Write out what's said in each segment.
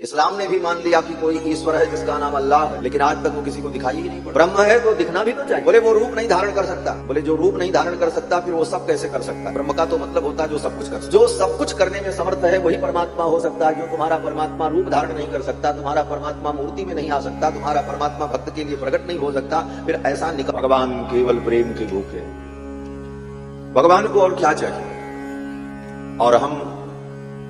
इस्लाम ने भी मान लिया कि कोई ईश्वर है जिसका नाम अल्लाह है, लेकिन आज तक वो किसी को दिखाई ही नहीं पड़ा। ब्रह्म है तो दिखना भी तो चाहिए। बोले वो रूप नहीं धारण कर सकता। बोले जो रूप नहीं धारण कर सकता फिर वो सब कैसे कर सकता है? ब्रह्म का तो मतलब होता है जो सब कुछ कर सकता। जो सब कुछ करने में समर्थ है वही परमात्मा हो सकता है। जो तुम्हारा परमात्मा रूप धारण नहीं कर सकता, तुम्हारा परमात्मा मूर्ति में नहीं आ सकता, तुम्हारा परमात्मा भक्त के लिए प्रकट नहीं हो सकता, फिर ऐसा निकल। भगवान केवल प्रेम के भूखे। भगवान को और क्या चाहिए? और हम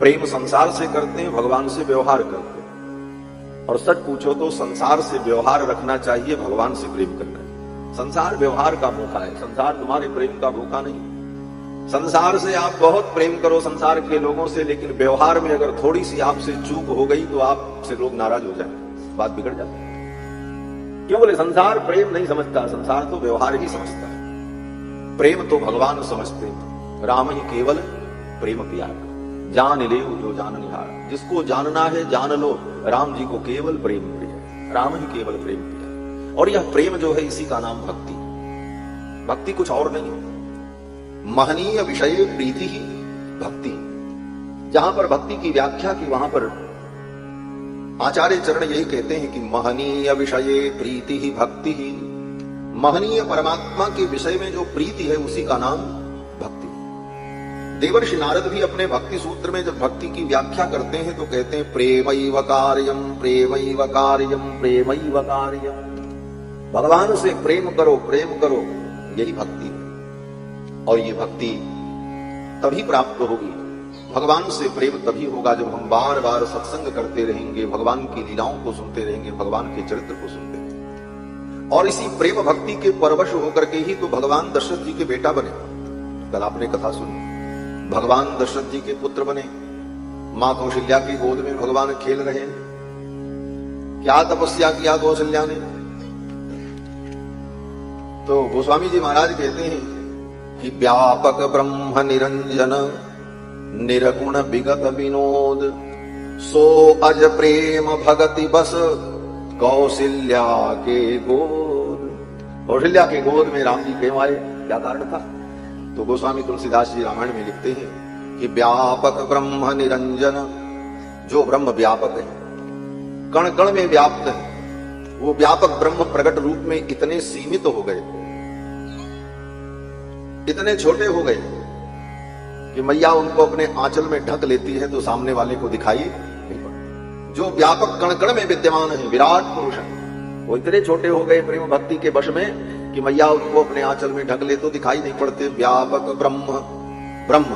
प्रेम संसार से करते हैं, भगवान से व्यवहार करते हैं। और सच पूछो तो संसार से व्यवहार रखना चाहिए, भगवान से प्रेम करना चाहिए। संसार व्यवहार का भूखा है, संसार तुम्हारे प्रेम का भूखा नहीं। संसार से आप बहुत प्रेम करो संसार के लोगों से, लेकिन व्यवहार में अगर थोड़ी सी आपसे चूक हो गई तो आपसे लोग नाराज हो जाए, बात बिगड़ जाती है। क्यों? बोले संसार प्रेम नहीं समझता, संसार तो व्यवहार ही समझता है। प्रेम तो भगवान समझते हैं। राम ही केवल प्रेम प्यारा, जान ले जो जान निहार। जिसको जानना है जान लो, राम जी को केवल प्रेम प्रिय, राम ही केवल प्रेम प्रिय। और यह प्रेम जो है इसी का नाम भक्ति। भक्ति कुछ और नहीं, महनीय विषय प्रीति ही भक्ति। जहां पर भक्ति की व्याख्या की वहां पर आचार्य चरण यही कहते हैं कि महनीय विषय प्रीति ही भक्ति ही। महनीय परमात्मा के विषय में जो प्रीति है उसी का नाम भक्ति। देवर्षि नारद भी अपने भक्ति सूत्र में जब भक्ति की व्याख्या करते हैं तो कहते हैं प्रेमैव कार्यम प्रेमैव कार्यम प्रेमैव कार्यम। भगवान से प्रेम करो, प्रेम करो, यही भक्ति है। और ये भक्ति तभी प्राप्त होगी, भगवान से प्रेम तभी होगा जब हम बार बार सत्संग करते रहेंगे, भगवान की लीलाओं को सुनते रहेंगे, भगवान के चरित्र को सुनते रहेंगे। और इसी प्रेम भक्ति के परवश होकर के ही तो भगवान दशरथ जी के बेटा बने। कल आपने कथा सुनी, भगवान दशरथ जी के पुत्र बने। मां कौशल्या की गोद में भगवान खेल रहे हैं। क्या तपस्या किया कौशल्या ने? तो गोस्वामी जी महाराज कहते हैं कि व्यापक ब्रह्म निरंजन निर्गुण विगत विनोद, सो अज प्रेम भगति बस कौशल्या के गोद। कौशल्या के गोद में राम जी क्यों आए? क्या कारण था? तो गोस्वामी तुलसीदास जी रामायण में लिखते हैं कि व्यापक ब्रह्म निरंजन, जो ब्रह्म व्यापक है, कण कण में व्याप्त है, वो व्यापक ब्रह्म प्रकट रूप में इतने सीमित हो गए, इतने छोटे हो गए कि मैया उनको अपने आंचल में ढक लेती है तो सामने वाले को दिखाई नहीं पड़ता। जो व्यापक कण कण में विद्यमान है, विराट पुरुष है, वो इतने छोटे हो गए प्रेम भक्ति के वश में कि मैया उनको अपने आंचल में ढक ले तो दिखाई नहीं पड़ते। व्यापक ब्रह्म, ब्रह्म,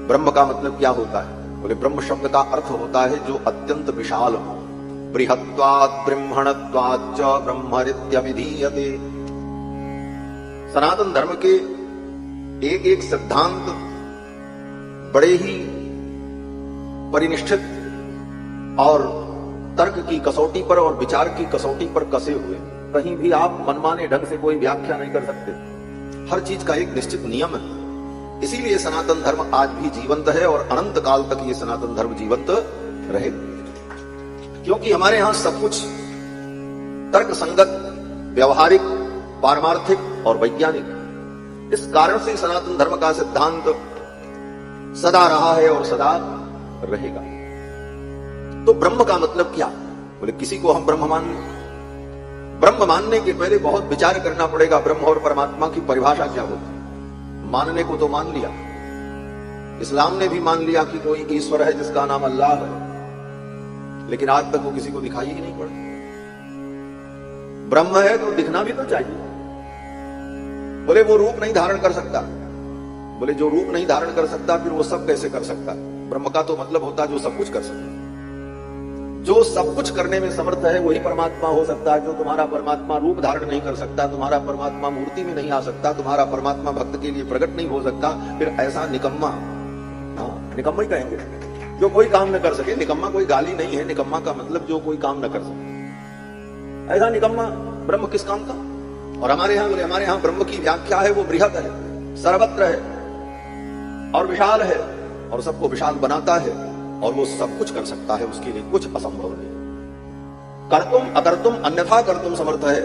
ब्रह्म का मतलब क्या होता है? बोले ब्रह्म शब्द का अर्थ होता है जो अत्यंत विशाल हो। बृहत्वात् ब्रह्मणत्वाच्च ब्रह्मरित्यभिधीयते। सनातन धर्म के एक एक सिद्धांत बड़े ही परिनिष्ठित और तर्क की कसौटी पर और विचार की कसौटी पर कसे हुए। कहीं भी आप मनमाने ढंग से कोई व्याख्या नहीं कर सकते। हर चीज का एक निश्चित नियम है। इसीलिए सनातन धर्म आज भी जीवंत है और अनंत काल तक ये सनातन धर्म जीवंत रहे, क्योंकि हमारे यहां सब कुछ तर्क संगत, व्यवहारिक, पारमार्थिक और वैज्ञानिक। इस कारण से सनातन धर्म का सिद्धांत सदा रहा है और सदा रहेगा। तो ब्रह्म का मतलब क्या? बोले किसी को हम ब्रह्म मान लें। ब्रह्म मानने के पहले बहुत विचार करना पड़ेगा। ब्रह्म और परमात्मा की परिभाषा क्या होती है? मानने को तो मान लिया, इस्लाम ने भी मान लिया कि कोई ईश्वर है जिसका नाम अल्लाह है, लेकिन आज तक वो किसी को दिखाई ही नहीं पड़ा। ब्रह्म है तो दिखना भी तो चाहिए। बोले वो रूप नहीं धारण कर सकता। बोले जो रूप नहीं धारण कर सकता फिर वो सब कैसे कर सकता? ब्रह्म का तो मतलब होता है जो सब कुछ कर सकता। जो सब कुछ करने में समर्थ है वही परमात्मा हो सकता है। जो तुम्हारा परमात्मा रूप धारण नहीं कर सकता, तुम्हारा परमात्मा मूर्ति में नहीं आ सकता, तुम्हारा परमात्मा भक्त के लिए प्रकट नहीं हो सकता, फिर ऐसा निकम्मा, निकम्मा ही कहेंगे जो कोई काम न कर सके। निकम्मा कोई गाली नहीं है, निकम्मा का मतलब जो कोई काम न कर सके। ऐसा निकम्मा ब्रह्म किस काम का? और हमारे यहाँ ब्रह्म की व्याख्या है वो बृहत है, सर्वत्र है और विशाल है और सबको विशाल बनाता है और वो सब कुछ कर सकता है, उसके लिए कुछ असंभव नहीं। कर्तुम अकर्तुम अन्यथा कर्तुम समर्थ है।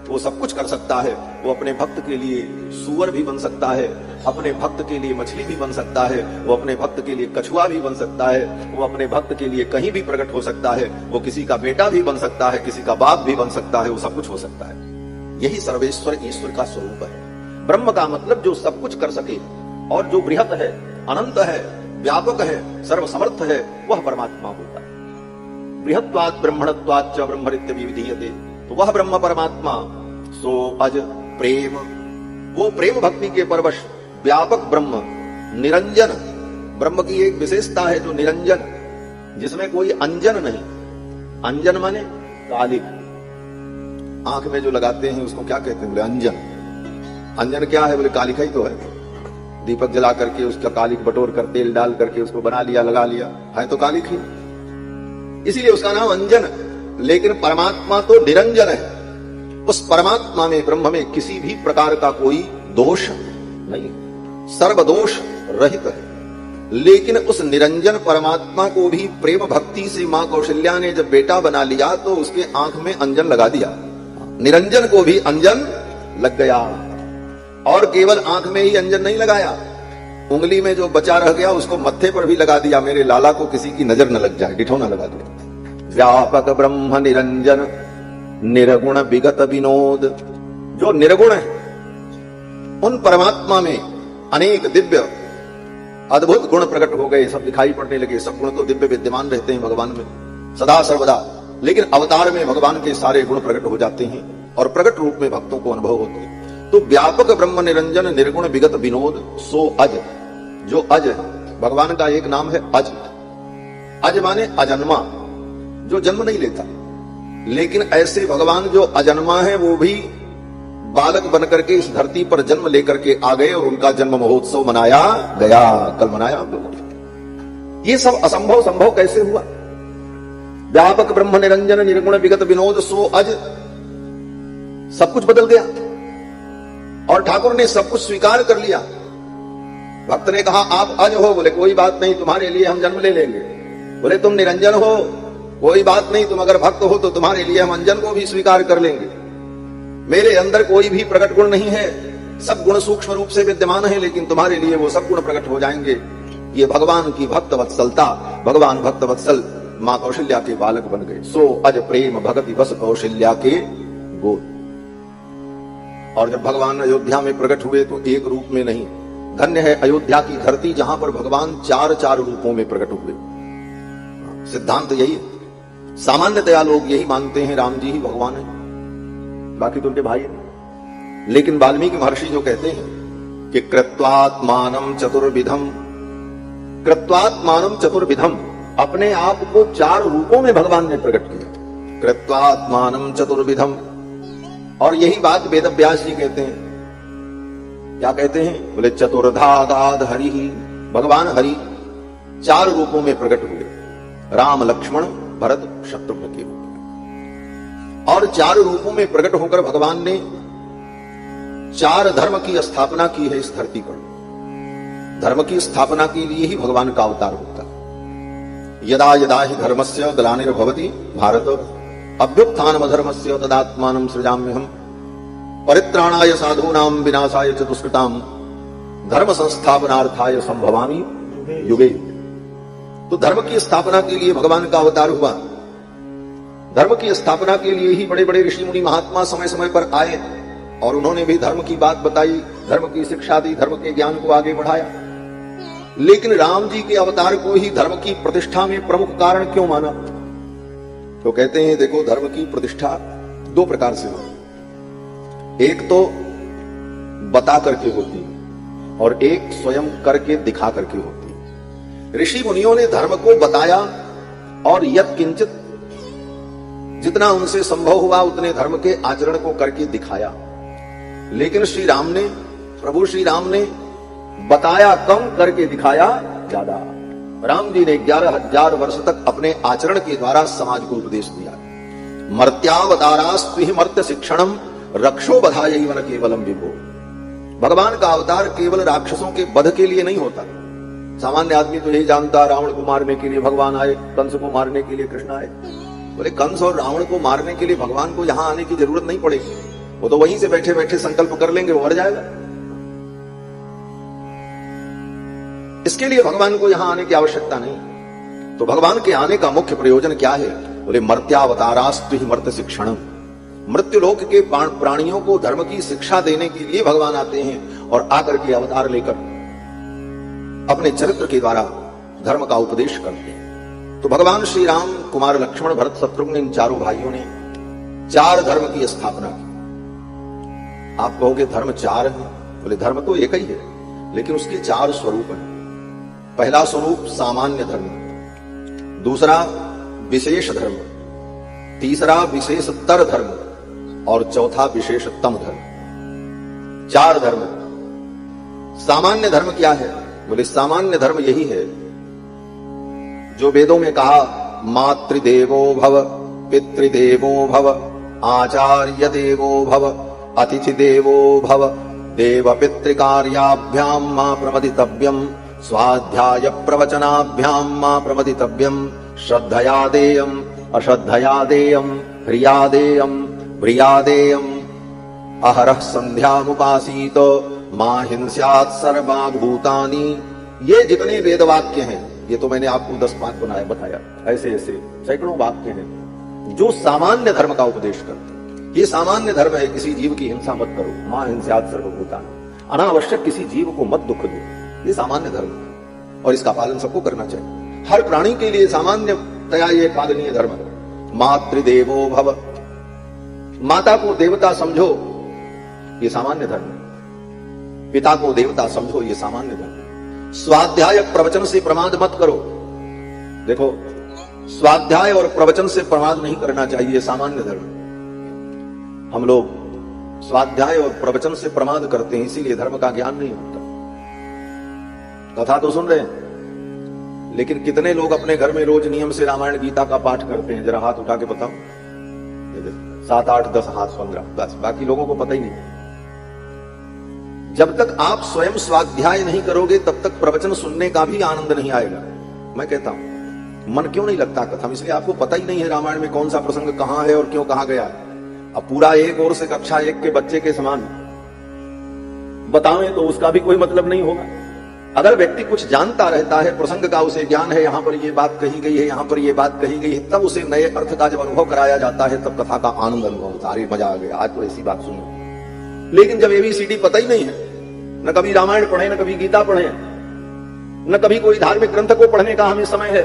वो सब कुछ कर सकता है। वो अपने भक्त के लिए सूअर भी बन सकता है, अपने भक्त के लिए मछली भी बन सकता है, वो अपने भक्त के लिए कछुआ भी बन सकता है, वो अपने भक्त के लिए कहीं भी प्रकट हो सकता है, वो किसी का बेटा भी बन सकता है, किसी का बाप भी बन सकता है, वो सब कुछ हो सकता है। यही सर्वेश्वर ईश्वर का स्वरूप है। ब्रह्म का मतलब जो सब कुछ कर सके और जो बृहत है, अनंत है, व्यापक है, सर्वसमर्थ है, वह परमात्मा होता है। बृहत्वात् ब्रह्मणत्वात् च ब्रह्मरित्य विधीयते, तो वह ब्रह्म परमात्मा सो अज प्रेम, वो प्रेम भक्ति के परवश व्यापक ब्रह्म, निरंजन ब्रह्म की एक विशेषता है जो निरंजन, जिसमें कोई अंजन नहीं। अंजन माने कालिक, आंख में जो लगाते हैं उसको क्या कहते हैं? बोले अंजन। अंजन क्या है? बोले कालिका ही तो है। दीपक जला करके उसका कालिक बटोर कर तेल डाल करके उसको बना लिया, लगा लिया, है तो कालिक ही, इसीलिए उसका नाम अंजन। लेकिन परमात्मा तो निरंजन है। उस परमात्मा में, ब्रह्म में किसी भी प्रकार का कोई दोष नहीं, सर्वदोष रहित है। लेकिन उस निरंजन परमात्मा को भी प्रेम भक्ति से मां कौशल्या ने जब बेटा बना लिया तो उसके आंख में अंजन लगा दिया। निरंजन को भी अंजन लग गया, और केवल आंख में ही अंजन नहीं लगाया, उंगली में जो बचा रह गया उसको मत्थे पर भी लगा दिया, मेरे लाला को किसी की नजर न लग जाए, डिठौना लगा दिया। व्यापक ब्रह्म निरंजन निर्गुण विगत विनोद, जो निर्गुण है उन परमात्मा में अनेक दिव्य अद्भुत गुण प्रकट हो गए, सब दिखाई पड़ने लगे। सब गुण तो दिव्य विद्यमान रहते हैं भगवान में सदा सर्वदा, लेकिन अवतार में भगवान के सारे गुण प्रकट हो जाते हैं और प्रकट रूप में भक्तों को अनुभव होते हैं। तो व्यापक ब्रह्म निरंजन निर्गुण विगत विनोद सो अज, जो अज भगवान का एक नाम है अज। अज माने अजन्मा, जो जन्म नहीं लेता। लेकिन ऐसे भगवान जो अजन्मा है वो भी बालक बनकर के इस धरती पर जन्म लेकर के आ गए और उनका जन्म महोत्सव मनाया गया, कल मनाया हम लोग। ये सब असंभव संभव कैसे हुआ? व्यापक ब्रह्म निरंजन निर्गुण विगत विनोद सो अज, सब कुछ बदल गया और ठाकुर ने सब कुछ स्वीकार कर लिया। भक्त ने कहा आप अज हो, बोले कोई बात नहीं, तुम्हारे लिए हम जन्म ले लेंगे। बोले तुम निरंजन हो, कोई बात नहीं, तुम अगर भक्त हो तो तुम्हारे लिए हम अंजन को भी स्वीकार कर लेंगे। मेरे अंदर कोई भी प्रकट गुण नहीं है, सब गुण सूक्ष्म रूप से विद्यमान है, लेकिन तुम्हारे लिए वो सब गुण प्रकट हो जाएंगे। ये भगवान की भक्त वत्सलता, भगवान भक्त वत्सल मां कौशल्या के बालक बन गए। सो अज प्रेम भगति बस कौशल्या के गोद। और जब भगवान अयोध्या में प्रकट हुए तो एक रूप में नहीं, धन्य है अयोध्या की धरती जहां पर भगवान चार चार रूपों में प्रकट हुए। सिद्धांत यही है। सामान्यतया लोग यही मानते हैं राम जी ही भगवान है, बाकी तो उनके भाई है। लेकिन वाल्मीकि महर्षि जो कहते हैं कि कृत्वात्मानं चतुर्विधम, कृत्वात्मानं चतुर्विधम, अपने आप को चार रूपों में भगवान ने प्रकट किया। कृत्वात्मानं चतुर्विधम। और यही बात वेद व्यास जी कहते हैं। क्या कहते हैं? बोले चतुर्धादाद हरि ही, भगवान हरि चार रूपों में प्रकट हुए, राम लक्ष्मण भरत शत्रुघ्न के रूप में। और चार रूपों में प्रकट होकर भगवान ने चार धर्म की स्थापना की है इस धरती पर। धर्म की स्थापना के लिए ही भगवान का अवतार होता है। यदा यदा ही धर्मस्य ग्लानिर्भवति भारत अभ्युत्थानम धर्मस्य तदात्मानं सृजाम्यहम् परित्राणाय साधूनां विनाशाय च दुष्कृतां धर्म संस्थापनार्थाय संभवामि युगे। तो धर्म की स्थापना के लिए भगवान का अवतार हुआ। धर्म की स्थापना के लिए ही बड़े बड़े ऋषि मुनि महात्मा समय समय पर आए और उन्होंने भी धर्म की बात बताई, धर्म की शिक्षा दी, धर्म के ज्ञान को आगे बढ़ाया। लेकिन राम जी के अवतार को ही धर्म की प्रतिष्ठा में प्रमुख कारण क्यों माना? तो कहते हैं देखो, धर्म की प्रतिष्ठा दो प्रकार से होती, एक तो बता करके होती है और एक स्वयं करके दिखा करके होती है। ऋषि मुनियों ने धर्म को बताया और यत् किंचित जितना उनसे संभव हुआ उतने धर्म के आचरण को करके दिखाया। लेकिन श्री राम ने, प्रभु श्री राम ने बताया कम, करके दिखाया ज्यादा। राम जी ने 11,000 वर्ष तक अपने आचरण के द्वारा समाज को उपदेश दिया। मर्त्यावतारास्त्विहि मर्त्य शिक्षणम रक्षो बधायैव न केवलम विभो। भगवान का अवतार केवल राक्षसों के वध के लिए नहीं होता। सामान्य आदमी तो यही जानता, रावण को मारने के लिए भगवान आए, कंस को मारने के लिए कृष्ण आए। बोले कंस और रावण को मारने के लिए भगवान को यहां आने की जरूरत नहीं पड़ेगी। वो तो वहीं से बैठे बैठे संकल्प कर लेंगे, वो मर जाएगा। इसके लिए भगवान को यहां आने की आवश्यकता नहीं। तो भगवान के आने का मुख्य प्रयोजन क्या है? बोले मर्त्यावतारास्तु ही मर्त्य शिक्षणम। मृत्यु लोक के प्राणियों को धर्म की शिक्षा देने के लिए भगवान आते हैं और आकर के अवतार लेकर अपने चरित्र के द्वारा धर्म का उपदेश करते हैं। तो भगवान श्री राम, कुमार लक्ष्मण, भरत, शत्रुघ्न, इन चारों भाइयों ने 4 धर्म की स्थापना की। आप कहोगे धर्म 4 है? बोले धर्म तो एक ही है, लेकिन उसके 4 स्वरूप हैं। पहला स्वरूप सामान्य धर्म, दूसरा विशेष धर्म, तीसरा विशेषतर धर्म और चौथा विशेषतम धर्म। 4 धर्म। सामान्य धर्म क्या है? बोले सामान्य धर्म यही है जो वेदों में कहा, मातृदेवो भव, पितृदेवो भव, आचार्य देवो भव, अतिथि देवो भव, देव पितृकार्याभ्याम मा प्रमदितव्यम, स्वाध्याय प्रवचनाभ्याम मा प्रमदितव्यम, श्रद्धया देयम, अश्रद्धया देयम, ह्रिया देयम, प्रिया देयम, अहरः संध्यामुपासीत, मा हिंस्यात् सर्वान् भूतानि। ये जितने वेद वाक्य हैं, ये तो मैंने आपको 10 पाठ बताया, ऐसे ऐसे सैकड़ों वाक्य हैं जो सामान्य धर्म का उपदेश करते हैं। ये सामान्य धर्म है, किसी जीव की हिंसा मत करो, मां हिंस्यात् सर्वभूतानि, अनावश्यक किसी जीव को मत दुख दो, ये सामान्य धर्म है और इसका पालन सबको करना चाहिए। हर प्राणी के लिए सामान्यतया ये पालनीय धर्म है। मातृदेवो भव, माता को देवता समझो, ये सामान्य धर्म है। पिता को देवता समझो, ये सामान्य धर्म है। स्वाध्याय प्रवचन से प्रमाद मत करो। देखो, स्वाध्याय और प्रवचन से प्रमाद नहीं करना चाहिए, सामान्य धर्म। हम लोग स्वाध्याय और प्रवचन से प्रमाद करते हैं, इसीलिए धर्म का ज्ञान नहीं होता। कथा तो सुन रहे हैं, लेकिन कितने लोग अपने घर में रोज नियम से रामायण गीता का पाठ करते हैं? जरा हाथ उठा के बताओ। 7, 8, 10 हाथ, 15, बस। बाकी लोगों को पता ही नहीं। जब तक आप स्वयं स्वाध्याय नहीं करोगे, तब तक प्रवचन सुनने का भी आनंद नहीं आएगा। मैं कहता हूं, मन क्यों नहीं लगता कथा में? इसलिए आपको पता ही नहीं है रामायण में कौन सा प्रसंग कहां है और क्यों कहा गया है। अब पूरा एक ओर से कक्षा 1 के बच्चे के समान बतावें तो उसका भी कोई मतलब नहीं होगा। अगर व्यक्ति कुछ जानता रहता है, प्रसंग का उसे ज्ञान है, यहां पर ये बात कही गई है, यहां पर ये बात कही गई है, तब उसे नए अर्थ का जब अनुभव कराया जाता है, तब कथा का आनंद अनुभव होता है। अरे मजा आ गया, आज तो ऐसी बात सुनो। लेकिन जब ABCD पता ही नहीं है, न कभी रामायण पढ़े, न कभी गीता पढ़े, न कभी कोई धार्मिक ग्रंथ को पढ़ने का हमें समय है,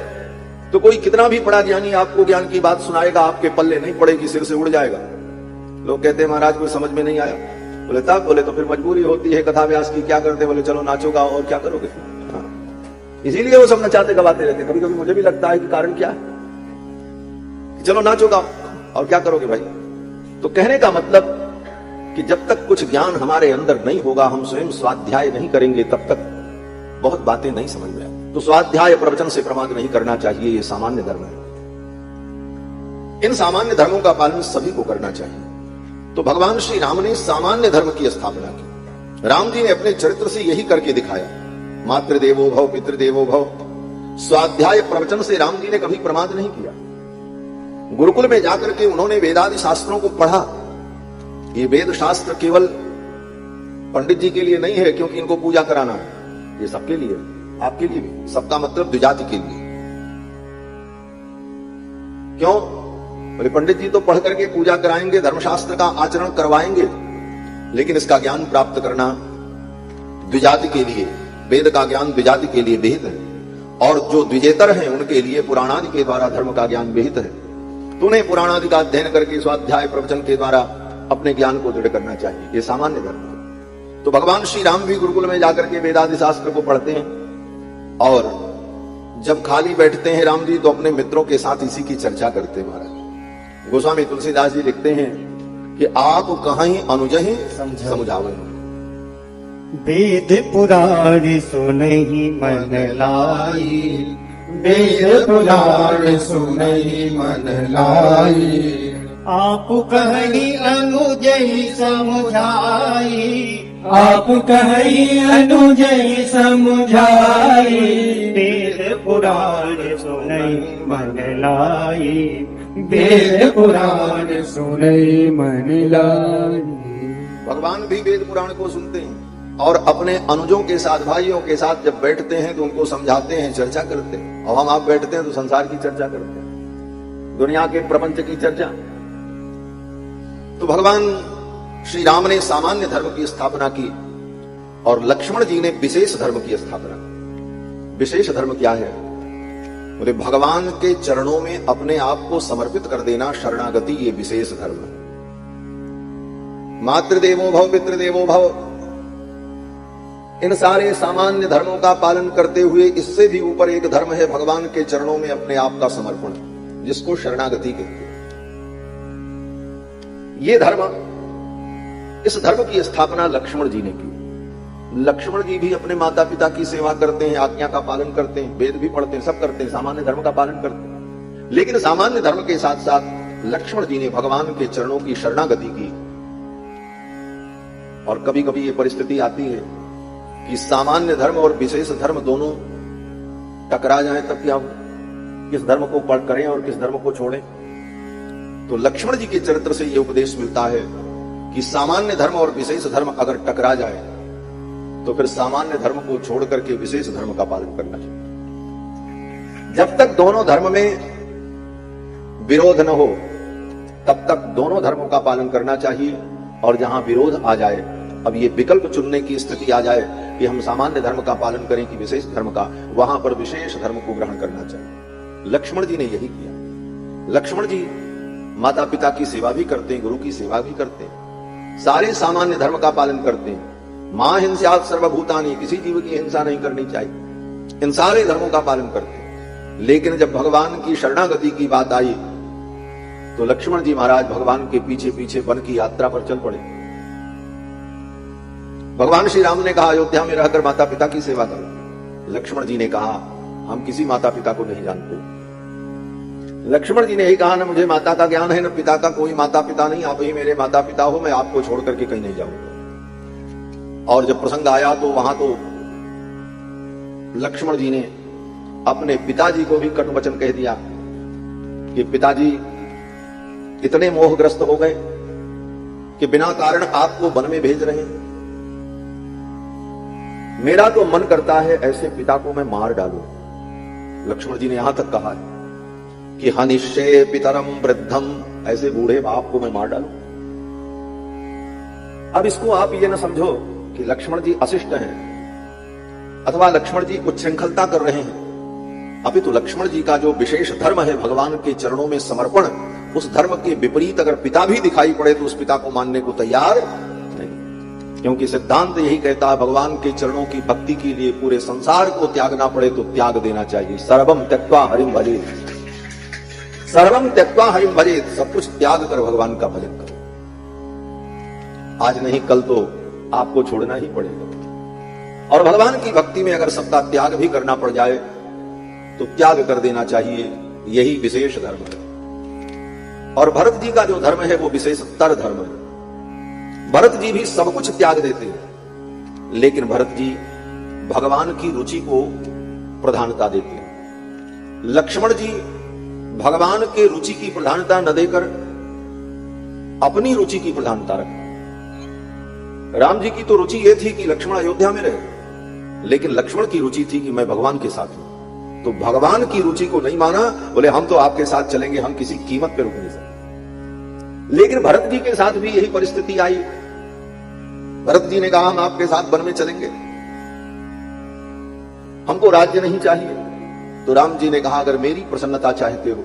तो कोई कितना भी बड़ा ज्ञानी आपको ज्ञान की बात सुनाएगा, आपके पल्ले नहीं पड़ेगी, सिर से उड़ जाएगा। लोग कहते हैं महाराज कोई समझ में नहीं आया। बोले तब? बोले तो फिर मजबूरी होती है कथा व्यास की, क्या करते? बोले चलो नाचो गाओ, और क्या करोगे? इसीलिए वो सब नचाते गवाते रहते। कभी कभी मुझे भी लगता है कि कारण क्या है कि चलो नाचो गाओ, और क्या करोगे भाई? तो कहने का मतलब कि जब तक कुछ ज्ञान हमारे अंदर नहीं होगा, हम स्वयं स्वाध्याय नहीं करेंगे, तब तक बहुत बातें नहीं समझ में आए। तो स्वाध्याय प्रवचन से प्रमाद नहीं करना चाहिए, ये सामान्य धर्म है। इन सामान्य धर्मों का पालन सभी को करना चाहिए। तो भगवान श्री राम ने सामान्य धर्म की स्थापना की। राम जी ने अपने चरित्र से यही करके दिखाया। मातृदेवो भव, पितृदेवो भव। स्वाध्याय प्रवचन से राम जी ने कभी प्रमाद नहीं किया। गुरुकुल में जाकर के उन्होंने वेदादि शास्त्रों को पढ़ा। ये वेद शास्त्र केवल पंडित जी के लिए नहीं है, क्योंकि इनको पूजा कराना है, ये सबके लिए, आपके लिए भी। सबका मतलब द्विजाति के लिए। क्यों? बोले पंडित जी तो पढ़ करके पूजा कराएंगे, धर्मशास्त्र का आचरण करवाएंगे, लेकिन इसका ज्ञान प्राप्त करना द्विजाति के लिए, वेद का ज्ञान द्विजाति के लिए विहित है, और जो द्विजेतर हैं उनके लिए पुराणादि के द्वारा धर्म का ज्ञान विहित है। तो उन्हें पुराणादि का अध्ययन करके स्वाध्याय प्रवचन के द्वारा अपने ज्ञान को दृढ़ करना चाहिए, ये सामान्य धर्म है। तो भगवान श्री राम भी गुरुकुल में जाकर के वेदादि शास्त्र को पढ़ते हैं, और जब खाली बैठते हैं राम जी तो अपने मित्रों के साथ इसी की चर्चा करते हैं। महाराज गोस्वामी तुलसीदास जी लिखते हैं कि आप कहीं अनुजहि समझावे, वेद पुराण सुनहि मन लाई, वेद पुराण सुनहि मन लाई, आप कहि अनुजहि समझाई, आप कहि अनुजहि समझाई, वेद पुराण सुनहि मन लाई, वेद पुराण सुनहि मन लाई। भगवान भी वेद पुराण को सुनते हैं और अपने अनुजों के साथ, भाइयों के साथ जब बैठते हैं तो उनको समझाते हैं, चर्चा करते हैं। और हम आप बैठते हैं तो संसार की चर्चा करते हैं, दुनिया के प्रपंच की चर्चा। तो भगवान श्री राम ने सामान्य धर्म की स्थापना की और लक्ष्मण जी ने विशेष धर्म की स्थापना की। विशेष धर्म क्या है? बोले भगवान के चरणों में अपने आप को समर्पित कर देना, शरणागति, ये विशेष धर्म है। मातृदेवो भव, पितृदेवो भव, इन सारे सामान्य धर्मों का पालन करते हुए इससे भी ऊपर एक धर्म है भगवान के चरणों में अपने आप का समर्पण, जिसको शरणागति कहते हैं। ये धर्म, इस धर्म की स्थापना लक्ष्मण जी ने की। लक्ष्मण जी भी अपने माता पिता की सेवा करते हैं, आज्ञा का पालन करते हैं, वेद भी पढ़ते हैं, सब करते हैं, सामान्य धर्म का पालन करते हैं। लेकिन सामान्य धर्म के साथ साथ लक्ष्मण जी ने भगवान के चरणों की शरणागति की। और कभी कभी ये परिस्थिति आती है कि सामान्य धर्म और विशेष धर्म दोनों टकरा जाएं, तब क्या हो? किस धर्म को पढ़ करें और किस धर्म को छोड़ें? तो लक्ष्मण जी के चरित्र से यह उपदेश मिलता है कि सामान्य धर्म और विशेष धर्म अगर टकरा जाए तो फिर सामान्य धर्म को छोड़ करके विशेष धर्म का पालन करना चाहिए। जब तक दोनों धर्म में विरोध न हो तब तक दोनों धर्मों का पालन करना चाहिए। और जहां विरोध आ जाए, अब ये विकल्प चुनने की स्थिति आ जाए कि हम सामान्य धर्म का पालन करें कि विशेष धर्म का, वहां पर विशेष धर्म को ग्रहण करना चाहिए। लक्ष्मण जी ने यही किया। लक्ष्मण जी माता पिता की सेवा भी करते हैं, गुरु की सेवा भी करते हैं, सारे सामान्य धर्म का पालन करते हैं। मां हिंस्यात् सर्वभूतानि, किसी जीव की हिंसा नहीं करनी चाहिए, इन सारे धर्मों का पालन करते हैं। लेकिन जब भगवान की शरणागति की बात आई तो लक्ष्मण जी महाराज भगवान के पीछे पीछे वन की यात्रा पर चल पड़े। भगवान श्री राम ने कहा अयोध्या में रहकर माता पिता की सेवा करो। लक्ष्मण जी ने कहा हम किसी माता पिता को नहीं जानते। लक्ष्मण जी ने यही कहा, न मुझे माता का ज्ञान है, न पिता का कोई माता पिता नहीं, आप ही मेरे माता पिता हो, मैं आपको छोड़ करके कहीं नहीं जाऊंगा। और जब प्रसंग आया तो वहां तो लक्ष्मण जी ने अपने पिताजी को भी कटु वचन कह दिया कि पिताजी इतने मोहग्रस्त हो गए कि बिना कारण आपको वन में भेज रहे हैं। मेरा तो मन करता है ऐसे पिता को मैं मार डालूं। लक्ष्मण जी ने यहां तक कहा कि हनिष्ये पितरम वृद्धम, ऐसे बूढ़े बाप को मैं मार डालूं। अब इसको आप ये ना समझो कि लक्ष्मण जी अशिष्ट हैं अथवा लक्ष्मण जी उच्छृंखलता कर रहे हैं। अभी तो लक्ष्मण जी का जो विशेष धर्म है भगवान के चरणों में समर्पण, उस धर्म के विपरीत अगर पिता भी दिखाई पड़े तो उस पिता को मानने को तैयार नहीं। क्योंकि सिद्धांत यही कहता है भगवान के चरणों की भक्ति के लिए पूरे संसार को त्यागना पड़े तो त्याग देना चाहिए। सर्वम त्यक्त्वा हरिम भजेत, सर्वम त्यक्त्वा हरिम भजेत, सब कुछ त्याग कर भगवान का भजन करो। आज नहीं कल तो आपको छोड़ना ही पड़ेगा। और भगवान की भक्ति में अगर सबका त्याग भी करना पड़ जाए तो त्याग कर देना चाहिए। यही विशेष धर्म है। और भरत जी का जो धर्म है वो विशेषतर धर्म है। भरत जी भी सब कुछ त्याग देते हैं, लेकिन भरत जी भगवान की रुचि को प्रधानता देते हैं। लक्ष्मण जी भगवान के रुचि की प्रधानता न देकर अपनी रुचि की प्रधानता रखते। राम जी की तो रुचि यह थी कि लक्ष्मण अयोध्या में रहे, लेकिन लक्ष्मण की रुचि थी कि मैं भगवान के साथ हूं। तो भगवान की रुचि को नहीं माना, बोले हम तो आपके साथ चलेंगे, हम किसी कीमत पे रुक नहीं सकते। लेकिन भरत जी के साथ भी यही परिस्थिति आई। भरत जी ने कहा हम आपके साथ वन में चलेंगे, हमको राज्य नहीं चाहिए। तो राम जी ने कहा अगर मेरी प्रसन्नता चाहते हो,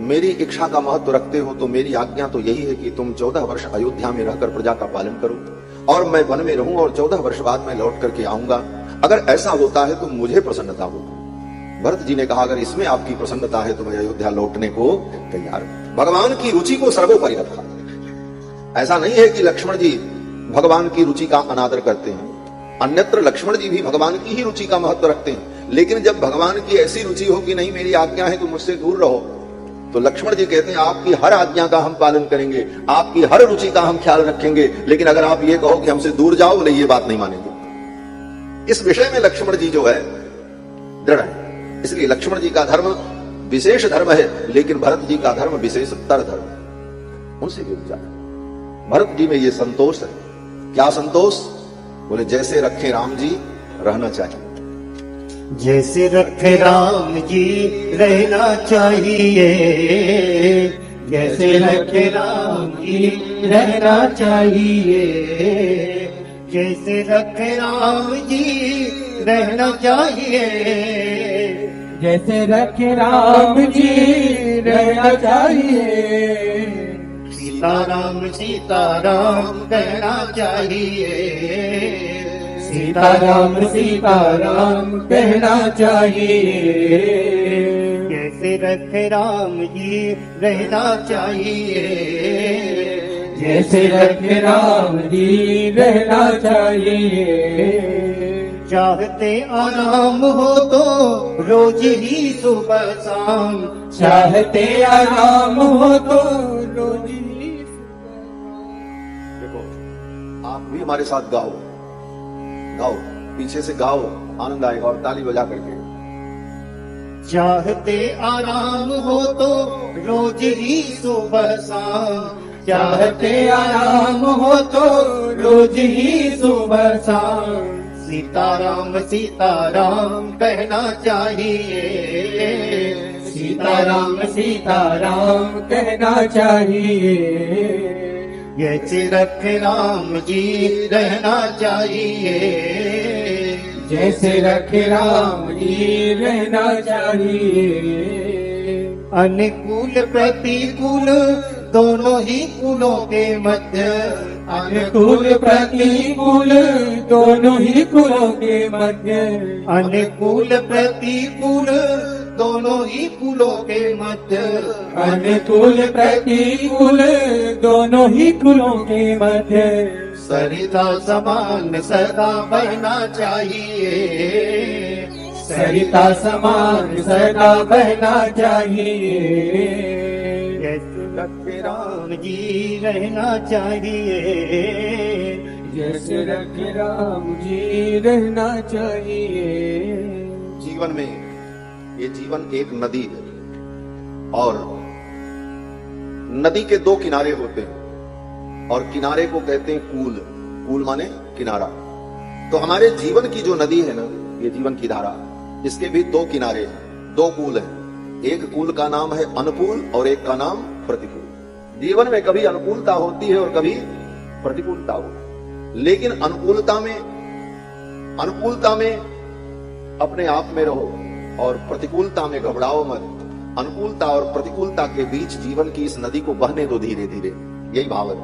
मेरी इच्छा का महत्व रखते हो, तो मेरी आज्ञा तो यही है कि तुम 14 वर्ष अयोध्या में रहकर प्रजा का पालन करो और मैं वन में रहूं और 14 वर्ष बाद मैं लौट करके आऊंगा। अगर ऐसा होता है तो मुझे प्रसन्नता होगी। भरत जी ने कहा अगर इसमें आपकी प्रसन्नता है तो मैं अयोध्या लौटने को तैयार हूं। भगवान की रुचि को सर्वोपरि रखा। ऐसा नहीं है कि लक्ष्मण जी भगवान की रुचि का अनादर करते हैं, अन्यत्र लक्ष्मण जी भी भगवान की ही रुचि का महत्व रखते हैं। लेकिन जब भगवान की ऐसी रुचि हो कि नहीं मेरी आज्ञा है तो मुझसे दूर रहो, तो लक्ष्मण जी कहते हैं आपकी हर आज्ञा का हम पालन करेंगे, आपकी हर रुचि का हम ख्याल रखेंगे, लेकिन अगर आप ये कहो कि हमसे दूर जाओ, बोले ये बात नहीं मानेंगे। इस विषय में लक्ष्मण जी जो है दृढ़ है। इसलिए लक्ष्मण जी का धर्म विशेष धर्म है, लेकिन भरत जी का धर्म विशेषतर धर्म है, उनसे भी ऊंचा है। भरत जी में ये संतोष है। क्या संतोष? बोले जैसे रखे राम जी रहना चाहिए। जैसे रखे राम जी रहना चाहिए, जैसे रखे राम जी रहना चाहिए, जैसे रखे राम जी रहना चाहिए, जैसे रखे राम जी रहना चाहिए। सीताराम सीताराम कहना चाहिए, सीताराम सीताराम कहना चाहिए। जैसे रखे राम जी रहना चाहिए, जैसे रखे राम जी रहना चाहिए। चाहते आराम हो तो रोज ही सुबह शाम, चाहते आराम हो तो रोज ही। देखो आप भी हमारे साथ गाओ, गाओ, पीछे से गाओ, आनंद आएगा और ताली बजा करके। चाहते आराम हो तो रोज ही सुबह शाम, चाहते आराम हो तो रोज ही सुबह शाम। सीताराम सीताराम कहना चाहिए, सीताराम सीताराम कहना चाहिए। जैसे रखे राम जी रहना चाहिए, जैसे रखे राम जी रहना चाहिए। अनुकूल प्रतिकूल दोनों ही कुलों के मध्य, अनुकूल प्रतिकूल दोनों ही कुलों के मध्य, अनुकूल प्रतिकूल दोनों ही कुलों के मध्य, अनुकूल प्रतिकूल दोनों ही कुलों के मध्य। सरिता समान सदा बहना चाहिए, सरिता समान सदा बहना चाहिए। जैसे रखे राम जी रहना चाहिए, जैसे रखे राम जी रहना चाहिए। जीवन में ये जीवन एक नदी है और नदी के दो किनारे होते हैं और किनारे को कहते हैं कूल। कूल माने किनारा। तो हमारे जीवन की जो नदी है ना, ये जीवन की धारा, इसके भी दो किनारे हैं, दो कूल हैं। एक कूल का नाम है अनुकूल और एक का नाम प्रतिकूल। जीवन में कभी अनुकूलता होती है और कभी प्रतिकूलता होती है, लेकिन अनुकूलता में अपने आप में रहो और प्रतिकूलता में घबराओ मत। अनुकूलता और प्रतिकूलता के बीच जीवन की इस नदी को बहने दो धीरे धीरे, यही भाव है।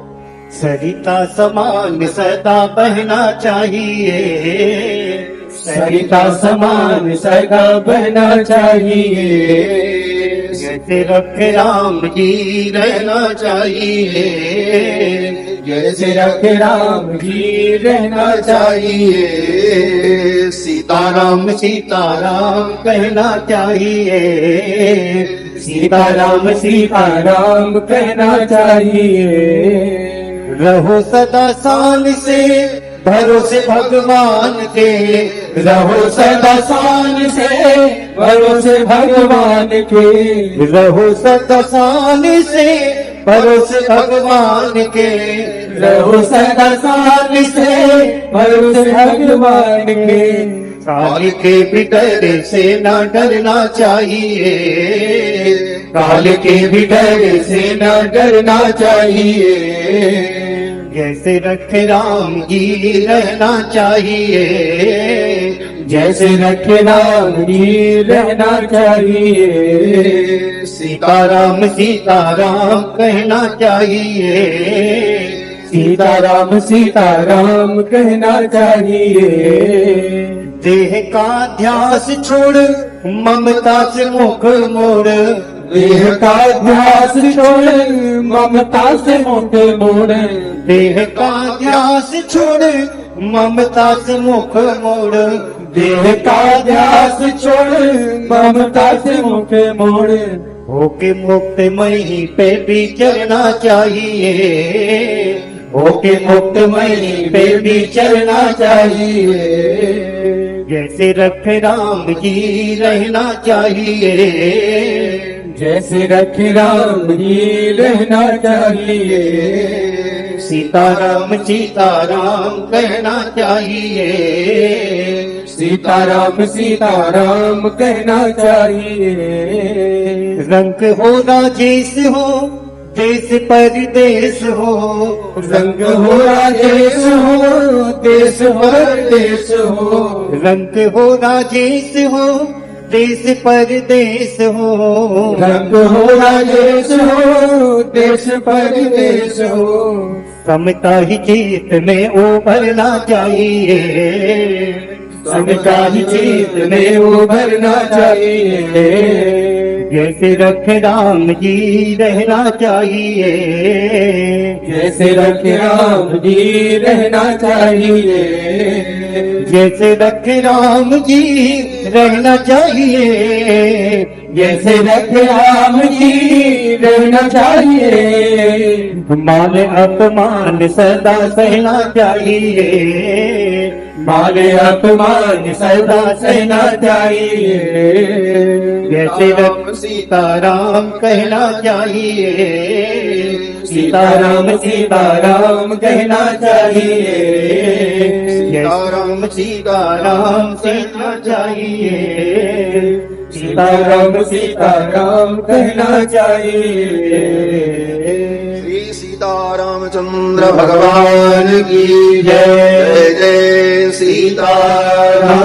सरिता समान सदा बहना चाहिए, सरिता समान सदा बहना चाहिए। जैसे रखे राम जी रहना चाहिए, जैसे रखे राम जी रहना चाहिए। सीताराम सीताराम कहना चाहिए, सीताराम सीताराम कहना चाहिए। रहो सदा शान से भरोसे भगवान के, रहो सदा शान से भरोसे भगवान के, रहो सदा शान से भरोसे भगवान के, रहो सदा शान से भरोसे भगवान के। काल के भी डर से न डरना चाहिए, काल के भी डर से न डरना चाहिए। जैसे रखे राम जी रहना चाहिए, जैसे रखे राम जी रहना चाहिए। सीताराम सीताराम कहना चाहिए, सीताराम सीताराम कहना चाहिए। देह का ध्यास छोड़ ममता से मुख मोड़, देह का ध्यास छोड़ ममता से मुख मोड़, देह का ध्यास छोड़ ममता से मुख मोड़, देह का ध्यास छोड़ ममता से मुख मोड़। होके मुक्त मही पे भी चलना चाहिए, होके मुक्त मई पे भी चलना चाहिए। जैसे रखे राम जी रहना चाहिए, जैसे रखे राम जी रहना चाहिए, सीताराम सीताराम कहना चाहिए, सीताराम सीताराम कहना चाहिए। रंग हो राजेश हो देश परदेश हो, रंग हो राजेश हो देश परदेश हो, रंग हो राजेश हो देश परदेश हो, रंग हो राजेश हो देश परदेश हो। समता ही जीत में उभरना चाहिए, समता ही जीत में उभरना चाहिए, जैसे रखे राम जी रहना चाहिए, जैसे रखे राम जी रहना चाहिए, जैसे रखे राम जी रहना चाहिए, जैसे रखे राम जी रहना चाहिए। मान अपमान सदा सहना चाहिए, मान अपमान सदा सहना चाहिए, जैसे रख सीताराम कहना चाहिए, सीताराम सीताराम कहना चाहिए, सीताराम सीताराम कहना चाहिए, सीताराम सीताराम कहना चाहिए। श्री सीतारामचंद्र भगवान की जय। जय जय सीताराम।